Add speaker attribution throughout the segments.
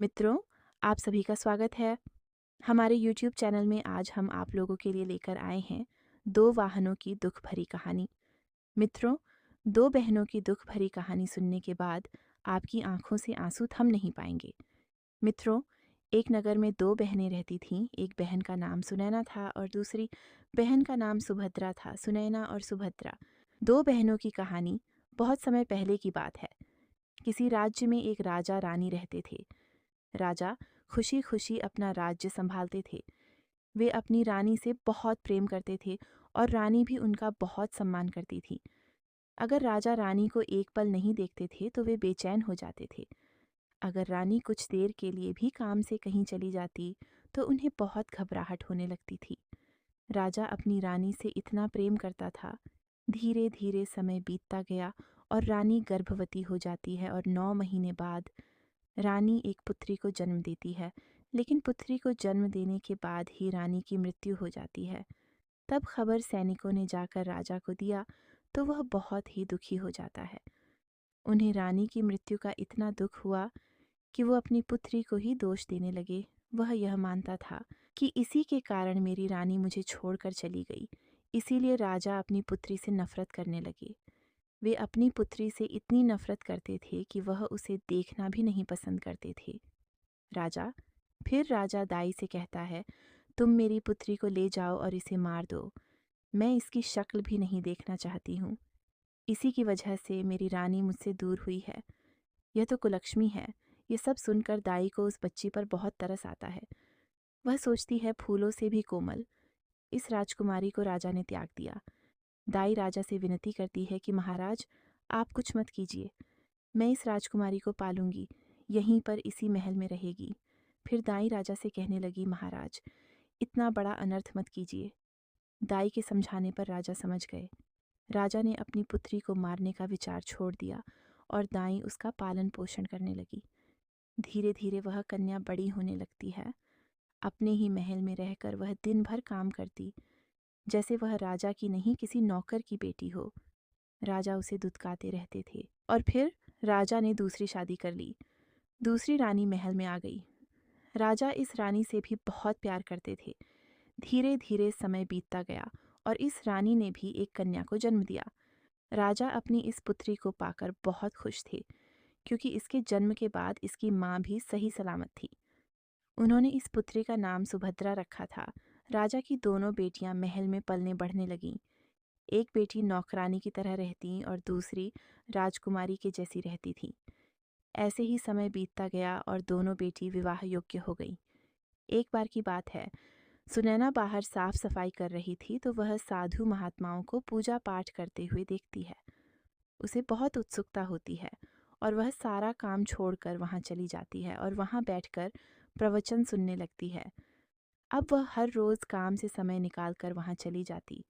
Speaker 1: मित्रों, आप सभी का स्वागत है। हमारे YouTube चैनल में आज हम आप लोगों के लिए लेकर आए हैं दो वाहनों की दुख भरी कहानी। मित्रों, दो बहनों की दुख भरी कहानी सुनने के बाद आपकी आंखों से आंसू थम नहीं पाएंगे। मित्रों, एक नगर में दो बहनें रहती थीं। एक बहन का नाम सुनैना था और दूसरी बहन का नाम सुभद्रा था। सुनैना और सुभद्रा दो बहनों की कहानी बहुत समय पहले की बात है। किसी राज्य में एक राजा रानी रहते थे। राजा खुशी खुशी अपना राज्य संभालते थे। वे अपनी रानी से बहुत प्रेम करते थे और रानी भी उनका बहुत सम्मान करती थी। अगर राजा रानी को एक पल नहीं देखते थे तो वे बेचैन हो जाते थे। अगर रानी कुछ देर के लिए भी काम से कहीं चली जाती तो उन्हें बहुत घबराहट होने लगती थी। राजा अपनी रानी से इतना प्रेम करता था। धीरे धीरे समय बीतता गया और रानी गर्भवती हो जाती है और 9 महीने बाद रानी एक पुत्री को जन्म देती है। लेकिन पुत्री को जन्म देने के बाद ही रानी की मृत्यु हो जाती है। तब खबर सैनिकों ने जाकर राजा को दिया तो वह बहुत ही दुखी हो जाता है। उन्हें रानी की मृत्यु का इतना दुख हुआ कि वो अपनी पुत्री को ही दोष देने लगे। वह यह मानता था कि इसी के कारण मेरी रानी मुझे छोड़कर चली गई। इसीलिए राजा अपनी पुत्री से नफरत करने लगे। वे अपनी पुत्री से इतनी नफरत करते थे कि वह उसे देखना भी नहीं पसंद करते थे। राजा फिर राजा दाई से कहता है, तुम मेरी पुत्री को ले जाओ और इसे मार दो। मैं इसकी शक्ल भी नहीं देखना चाहती हूँ। इसी की वजह से मेरी रानी मुझसे दूर हुई है। यह तो कुलक्ष्मी है। ये सब सुनकर दाई को उस बच्ची पर बहुत तरस आता है। वह सोचती है फूलों से भी कोमल। इस राजकुमारी को राजा ने त्याग दिया। दाई राजा से विनती करती है कि महाराज, आप कुछ मत कीजिए। मैं इस राजकुमारी को पालूंगी, यहीं पर इसी महल में रहेगी। फिर दाई राजा से कहने लगी, महाराज, इतना बड़ा अनर्थ मत कीजिए। दाई के समझाने पर राजा समझ गए। राजा ने अपनी पुत्री को मारने का विचार छोड़ दिया और दाई उसका पालन पोषण करने लगी। धीरे धीरे वह कन्या बड़ी होने लगती है। अपने ही महल में रहकर वह दिन भर काम करती, जैसे वह राजा की नहीं किसी नौकर की बेटी हो। राजा उसे दुत्कारते रहते थे। और फिर राजा ने दूसरी शादी कर ली। दूसरी रानी महल में आ गई। राजा इस रानी से भी बहुत प्यार करते थे। धीरे धीरे समय बीतता गया और इस रानी ने भी एक कन्या को जन्म दिया। राजा अपनी इस पुत्री को पाकर बहुत खुश थे, क्योंकि इसके जन्म के बाद इसकी माँ भी सही सलामत थी। उन्होंने इस पुत्री का नाम सुभद्रा रखा था। राजा की दोनों बेटियां महल में पलने बढ़ने लगीं। एक बेटी नौकरानी की तरह रहती और दूसरी राजकुमारी के जैसी रहती थी। ऐसे ही समय बीतता गया और दोनों बेटी विवाह योग्य हो गई। एक बार की बात है, सुनैना बाहर साफ सफाई कर रही थी तो वह साधु महात्माओं को पूजा पाठ करते हुए देखती है। उसे बहुत उत्सुकता होती है और वह सारा काम छोड़कर वहां चली जाती है और वहां बैठकर प्रवचन सुनने लगती है। अब वह हर रोज काम से समय निकालकर वहां चली जाती,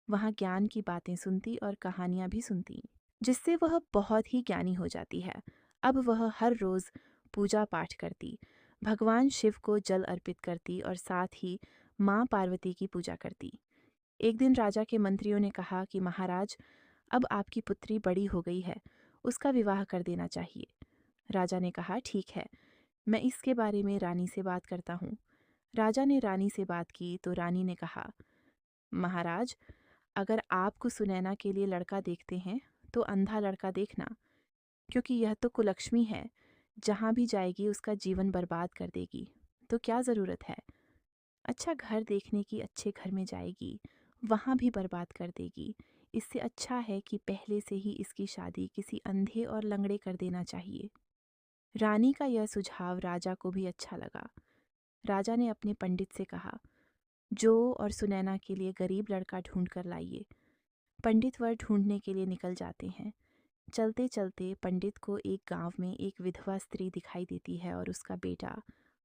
Speaker 1: वहां ज्ञान की बातें सुनती और कहानियां भी सुनती, जिससे वह बहुत ही ज्ञानी हो जाती है। अब वह हर रोज पूजा पाठ करती, भगवान शिव को जल अर्पित करती और साथ ही माँ पार्वती की पूजा करती। एक दिन राजा के मंत्रियों ने कहा कि महाराज, अब आपकी पुत्री बड़ी हो गई है, उसका विवाह कर देना चाहिए। राजा ने कहा, ठीक है, मैं इसके बारे में रानी से बात करता हूँ। राजा ने रानी से बात की तो रानी ने कहा, महाराज, अगर आपको सुनैना के लिए लड़का देखते हैं तो अंधा लड़का देखना, क्योंकि यह तो कुलक्ष्मी है। जहाँ भी जाएगी उसका जीवन बर्बाद कर देगी। तो क्या ज़रूरत है? अच्छा घर देखने की अच्छे घर में जाएगी, वहाँ भी बर्बाद कर देगी। इससे अच्छा है कि पहले से ही इसकी शादी किसी अंधे और लंगड़े कर देना चाहिए। रानी का यह सुझाव राजा को भी अच्छा लगा। राजा ने अपने पंडित से कहा, जो और सुनैना के लिए गरीब लड़का ढूंढ कर लाइए। पंडित वर ढूंढने के लिए निकल जाते हैं। चलते चलते पंडित को एक गांव में एक विधवा स्त्री दिखाई देती है और उसका बेटा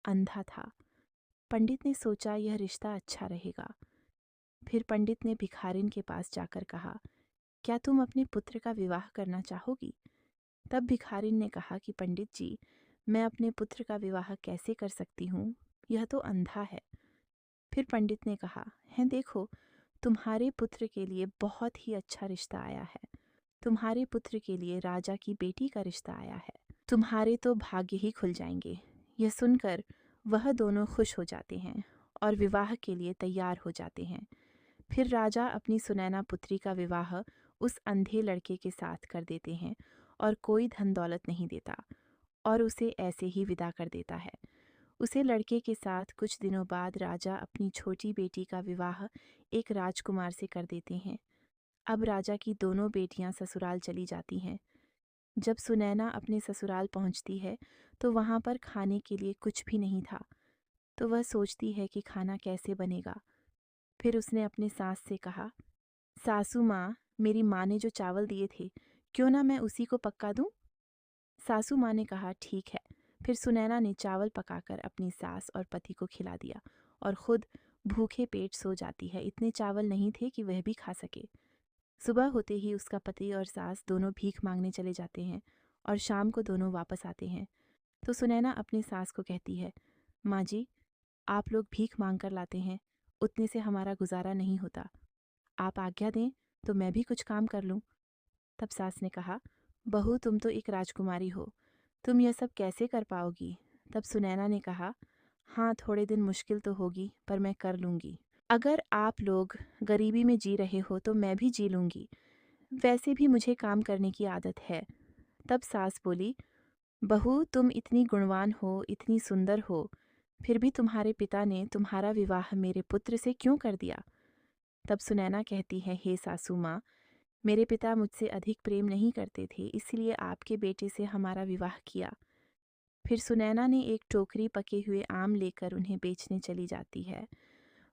Speaker 1: अंधा था। पंडित ने सोचा यह रिश्ता अच्छा रहेगा। फिर पंडित ने भिखारिन के पास जाकर कहा, क्या तुम अपने पुत्र का विवाह करना चाहोगी? तब भिखारिन ने कहा कि पंडित जी, मैं अपने पुत्र का विवाह कैसे कर सकती हूँ? यह तो अंधा है। फिर पंडित ने कहा, है देखो, तुम्हारे पुत्र के लिए बहुत ही अच्छा रिश्ता आया है। तुम्हारे पुत्र के लिए राजा की बेटी का रिश्ता आया है। तुम्हारे तो भाग्य ही खुल जाएंगे। यह सुनकर वह दोनों खुश हो जाते हैं और विवाह के लिए तैयार हो जाते हैं। फिर राजा अपनी सुनैना पुत्री का विवाह उस अंधे लड़के के साथ कर देते हैं और कोई धन दौलत नहीं देता और उसे ऐसे ही विदा कर देता है। उसे लड़के के साथ कुछ दिनों बाद राजा अपनी छोटी बेटी का विवाह एक राजकुमार से कर देते हैं। अब राजा की दोनों बेटियां ससुराल चली जाती हैं। जब सुनैना अपने ससुराल पहुंचती है तो वहां पर खाने के लिए कुछ भी नहीं था। तो वह सोचती है कि खाना कैसे बनेगा। फिर उसने अपने सास से कहा, सासू माँ, मेरी माँ ने जो चावल दिए थे, क्यों ना मैं उसी को पका दूं? सासू माँ ने कहा, ठीक है। फिर सुनैना ने चावल पकाकर अपनी सास और पति को खिला दिया और खुद भूखे पेट सो जाती है। इतने चावल नहीं थे कि वह भी खा सके। सुबह होते ही उसका पति और सास दोनों भीख मांगने चले जाते हैं और शाम को दोनों वापस आते हैं। तो सुनैना अपनी सास को कहती है, माँ जी, आप लोग भीख मांग कर लाते हैं, उतने से हमारा गुजारा नहीं होता। आप आज्ञा दें तो मैं भी कुछ काम कर लूं। तब सास ने कहा, बहू, तुम तो एक राजकुमारी हो, तुम यह सब कैसे कर पाओगी? तब सुनैना ने कहा, हाँ, थोड़े दिन मुश्किल तो होगी, पर मैं कर लूंगी। अगर आप लोग गरीबी में जी रहे हो तो मैं भी जी लूंगी, वैसे भी मुझे काम करने की आदत है। तब सास बोली, बहू, तुम इतनी गुणवान हो, इतनी सुंदर हो, फिर भी तुम्हारे पिता ने तुम्हारा विवाह मेरे पुत्र से क्यों कर दिया? तब सुनैना कहती है, हे सासू माँ, मेरे पिता मुझसे अधिक प्रेम नहीं करते थे, इसलिए आपके बेटे से हमारा विवाह किया। फिर सुनैना ने एक टोकरी पके हुए आम लेकर उन्हें बेचने चली जाती है।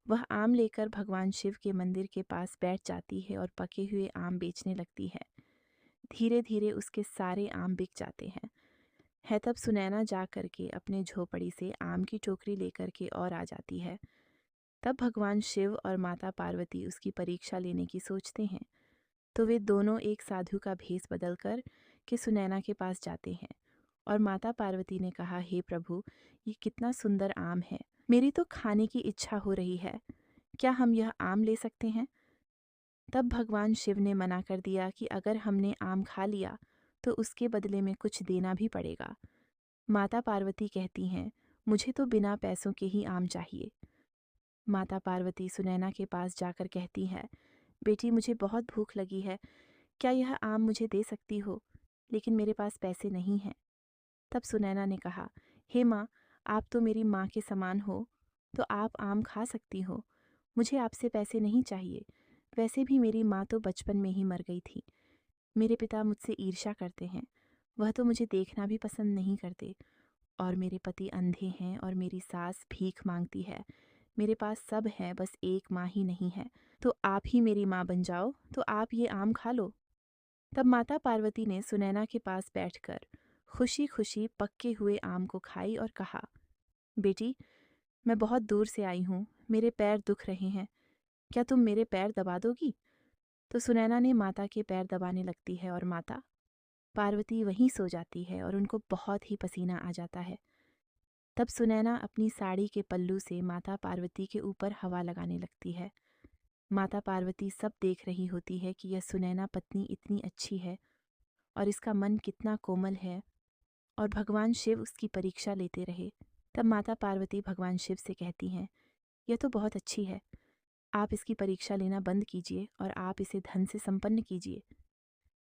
Speaker 1: वह आम लेकर भगवान शिव के मंदिर के पास बैठ जाती है और पके हुए आम बेचने लगती है। धीरे धीरे उसके सारे आम बिक जाते हैं। है तब सुनैना जा करके अपने झोपड़ी से आम की टोकरी लेकर के और आ जाती है। तब भगवान शिव और माता पार्वती उसकी परीक्षा लेने की सोचते हैं। तो वे दोनों एक साधु का भेष बदलकर के सुनैना के पास जाते हैं और माता पार्वती ने कहा, हे प्रभु, ये कितना सुंदर आम है, मेरी तो खाने की इच्छा हो रही है, क्या हम यह आम ले सकते हैं? तब भगवान शिव ने मना कर दिया कि अगर हमने आम खा लिया तो उसके बदले में कुछ देना भी पड़ेगा। माता पार्वती कहती हैं, मुझे तो बिना पैसों के ही आम चाहिए। माता पार्वती सुनैना के पास जाकर कहती है, बेटी, मुझे बहुत भूख लगी है, क्या यह आम मुझे दे सकती हो? लेकिन मेरे पास पैसे नहीं हैं। तब सुनैना ने कहा, हे माँ, आप तो मेरी माँ के समान हो, तो आप आम खा सकती हो, मुझे आपसे पैसे नहीं चाहिए। वैसे भी मेरी माँ तो बचपन में ही मर गई थी। मेरे पिता मुझसे ईर्ष्या करते हैं, वह तो मुझे देखना भी पसंद नहीं करते, और मेरे पति अंधे हैं और मेरी सास भीख मांगती है। मेरे पास सब है, बस एक माँ ही नहीं है। तो आप ही मेरी माँ बन जाओ, तो आप ये आम खा लो। तब माता पार्वती ने सुनैना के पास बैठकर खुशी खुशी पके हुए आम को खाई और कहा, बेटी, मैं बहुत दूर से आई हूँ, मेरे पैर दुख रहे हैं, क्या तुम मेरे पैर दबा दोगी? तो सुनैना ने माता के पैर दबाने लगती है और माता पार्वती वहीं सो जाती है और उनको बहुत ही पसीना आ जाता है। तब सुनैना अपनी साड़ी के पल्लू से माता पार्वती के ऊपर हवा लगाने लगती है। माता पार्वती सब देख रही होती है कि यह सुनैना पत्नी इतनी अच्छी है और इसका मन कितना कोमल है, और भगवान शिव उसकी परीक्षा लेते रहे। तब माता पार्वती भगवान शिव से कहती हैं, यह तो बहुत अच्छी है, आप इसकी परीक्षा लेना बंद कीजिए और आप इसे धन से संपन्न कीजिए।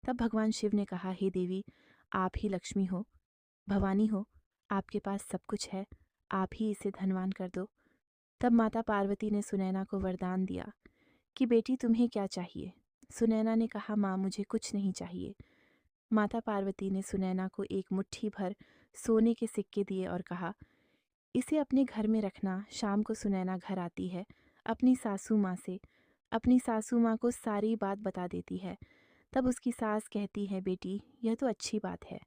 Speaker 1: तब भगवान शिव ने कहा, हे देवी, आप ही लक्ष्मी हो, भवानी हो, आपके पास सब कुछ है, आप ही इसे धनवान कर दो। तब माता पार्वती ने सुनैना को वरदान दिया कि बेटी, तुम्हें क्या चाहिए? सुनैना ने कहा, माँ, मुझे कुछ नहीं चाहिए। माता पार्वती ने सुनैना को एक मुट्ठी भर सोने के सिक्के दिए और कहा, इसे अपने घर में रखना, शाम को सुनैना घर आती है अपनी सासू माँ से, अपनी सासू माँ को सारी बात बता देती है। तब उसकी सास कहती है, बेटी, यह तो अच्छी बात है,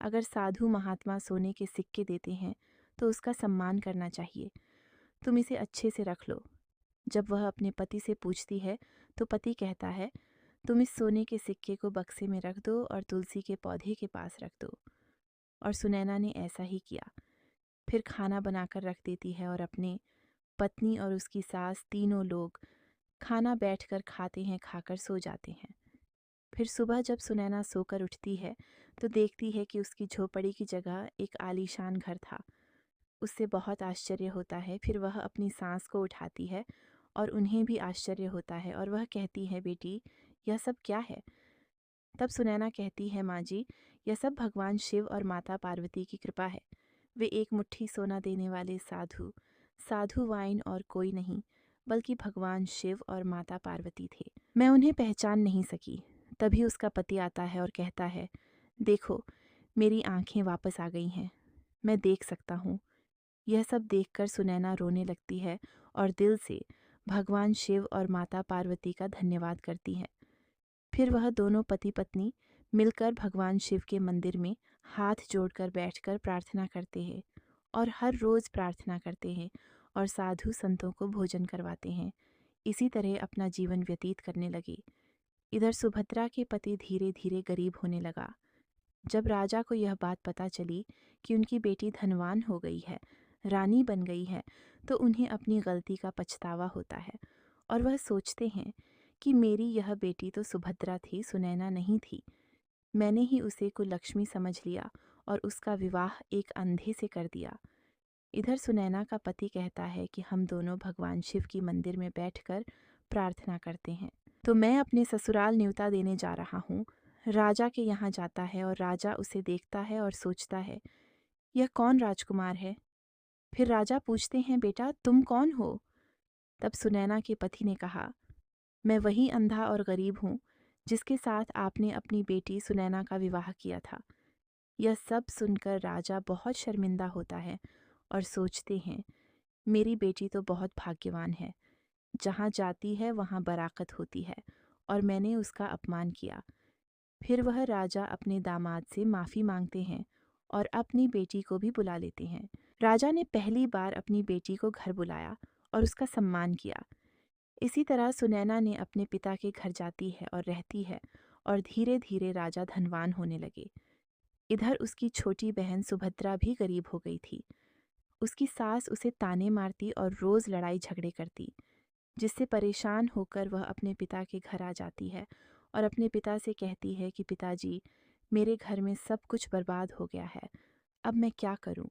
Speaker 1: अगर साधु महात्मा सोने के सिक्के देते हैं तो उसका सम्मान करना चाहिए, तुम इसे अच्छे से रख लो। जब वह अपने पति से पूछती है तो पति कहता है, तुम इस सोने के सिक्के को बक्से में रख दो और तुलसी के पौधे के पास रख दो। और सुनैना ने ऐसा ही किया। फिर खाना बनाकर रख देती है और अपने पत्नी और उसकी सास तीनों लोग खाना बैठकर खाते हैं, खाकर सो जाते हैं। फिर सुबह जब सुनैना सोकर उठती है तो देखती है कि उसकी झोपड़ी की जगह एक आलीशान घर था उससे बहुत आश्चर्य होता है। फिर वह अपनी सांस को उठाती है और उन्हें भी आश्चर्य होता है और वह कहती है, बेटी यह सब क्या है? तब सुनैना कहती है, माँ जी, यह सब भगवान शिव और माता पार्वती की कृपा है। वे एक मुट्ठी सोना देने वाले साधु, साधु वाइन और कोई नहीं बल्कि भगवान शिव और माता पार्वती थे। मैं उन्हें पहचान नहीं सकी। तभी उसका पति आता है और कहता है, देखो मेरी आंखें वापस आ गई हैं, मैं देख सकता हूँ। यह सब देखकर सुनैना रोने लगती है और दिल से भगवान शिव और माता पार्वती का धन्यवाद करती है। फिर वह दोनों पति पत्नी मिलकर भगवान शिव के मंदिर में हाथ जोड़कर बैठकर प्रार्थना करते हैं और हर रोज़ प्रार्थना करते हैं और साधु संतों को भोजन करवाते हैं। इसी तरह अपना जीवन व्यतीत करने लगे। इधर सुभद्रा के पति धीरे धीरे गरीब होने लगा। जब राजा को यह बात पता चली कि उनकी बेटी धनवान हो गई है, रानी बन गई है, तो उन्हें अपनी गलती का पछतावा होता है और वह सोचते हैं कि मेरी यह बेटी तो सुभद्रा थी, सुनैना नहीं थी। मैंने ही उसे कुलक्ष्मी समझ लिया और उसका विवाह एक अंधे से कर दिया। इधर सुनैना का पति कहता है कि हम दोनों भगवान शिव की मंदिर में बैठकर प्रार्थना करते हैं। तो मैं अपने ससुराल न्योता देने जा रहा हूँ। राजा के यहाँ जाता है और राजा उसे देखता है और सोचता है, यह कौन राजकुमार है? फिर राजा पूछते हैं, बेटा तुम कौन हो? तब सुनैना के पति ने कहा, मैं वही अंधा और गरीब हूँ जिसके साथ आपने अपनी बेटी सुनैना का विवाह किया था। यह सब सुनकर राजा बहुत शर्मिंदा होता है और सोचते हैं, मेरी बेटी तो बहुत भाग्यवान है। जहाँ जाती है वहाँ बराकत होती है और मैंने उसका अपमान किया। फिर वह राजा अपने दामाद से माफ़ी मांगते हैं और अपनी बेटी को भी बुला लेते हैं। राजा ने पहली बार अपनी बेटी को घर बुलाया और उसका सम्मान किया। इसी तरह सुनैना ने अपने पिता के घर जाती है और रहती है और धीरे धीरे राजा धनवान होने लगे। इधर उसकी छोटी बहन सुभद्रा भी गरीब हो गई थी। उसकी सास उसे ताने मारती और रोज़ लड़ाई झगड़े करती, जिससे परेशान होकर वह अपने पिता के घर आ जाती है और अपने पिता से कहती है कि पिताजी, मेरे घर में सब कुछ बर्बाद हो गया है, अब मैं क्या करूं?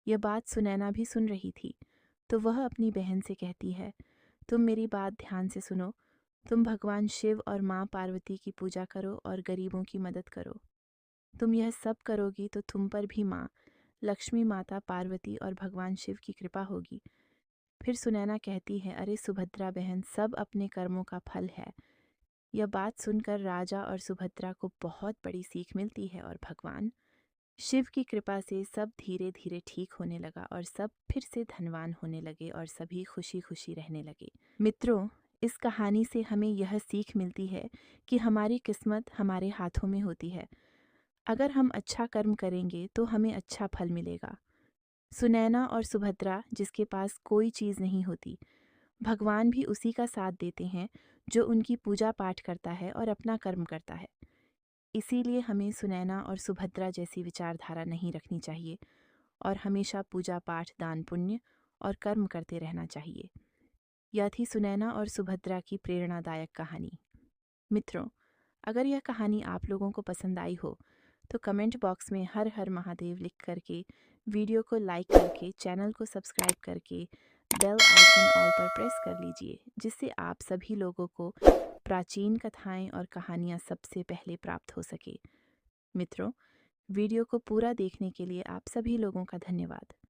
Speaker 1: यह बात सुनैना भी सुन रही थी, तो वह अपनी बहन से कहती है, तुम मेरी बात ध्यान से सुनो। तुम भगवान शिव और माँ पार्वती की पूजा करो और गरीबों की मदद करो। तुम यह सब करोगी तो तुम पर भी माँ लक्ष्मी, माता पार्वती और भगवान शिव की कृपा होगी। फिर सुनैना कहती है, अरे सुभद्रा बहन, सब अपने कर्मों का फल है। यह बात सुनकर राजा और सुभद्रा को बहुत बड़ी सीख मिलती है और भगवान शिव की कृपा से सब धीरे धीरे ठीक होने लगा और सब फिर से धनवान होने लगे और सभी खुशी खुशी रहने लगे। मित्रों, इस कहानी से हमें यह सीख मिलती है कि हमारी किस्मत हमारे हाथों में होती है। अगर हम अच्छा कर्म करेंगे तो हमें अच्छा फल मिलेगा। सुनैना और सुभद्रा, जिसके पास कोई चीज़ नहीं होती, भगवान भी उसी का साथ देते हैं जो उनकी पूजा पाठ करता है और अपना कर्म करता है। इसीलिए हमें सुनैना और सुभद्रा जैसी विचारधारा नहीं रखनी चाहिए और हमेशा पूजा पाठ, दान पुण्य और कर्म करते रहना चाहिए। यह थी सुनैना और सुभद्रा की प्रेरणादायक कहानी। मित्रों, अगर यह कहानी आप लोगों को पसंद आई हो तो कमेंट बॉक्स में हर हर महादेव लिख करके, वीडियो को लाइक करके, चैनल को सब्सक्राइब करके बेल आइकन ऑल पर प्रेस कर लीजिए, जिससे आप सभी लोगों को प्राचीन कथाएं और कहानियां सबसे पहले प्राप्त हो सके। मित्रों, वीडियो को पूरा देखने के लिए आप सभी लोगों का धन्यवाद।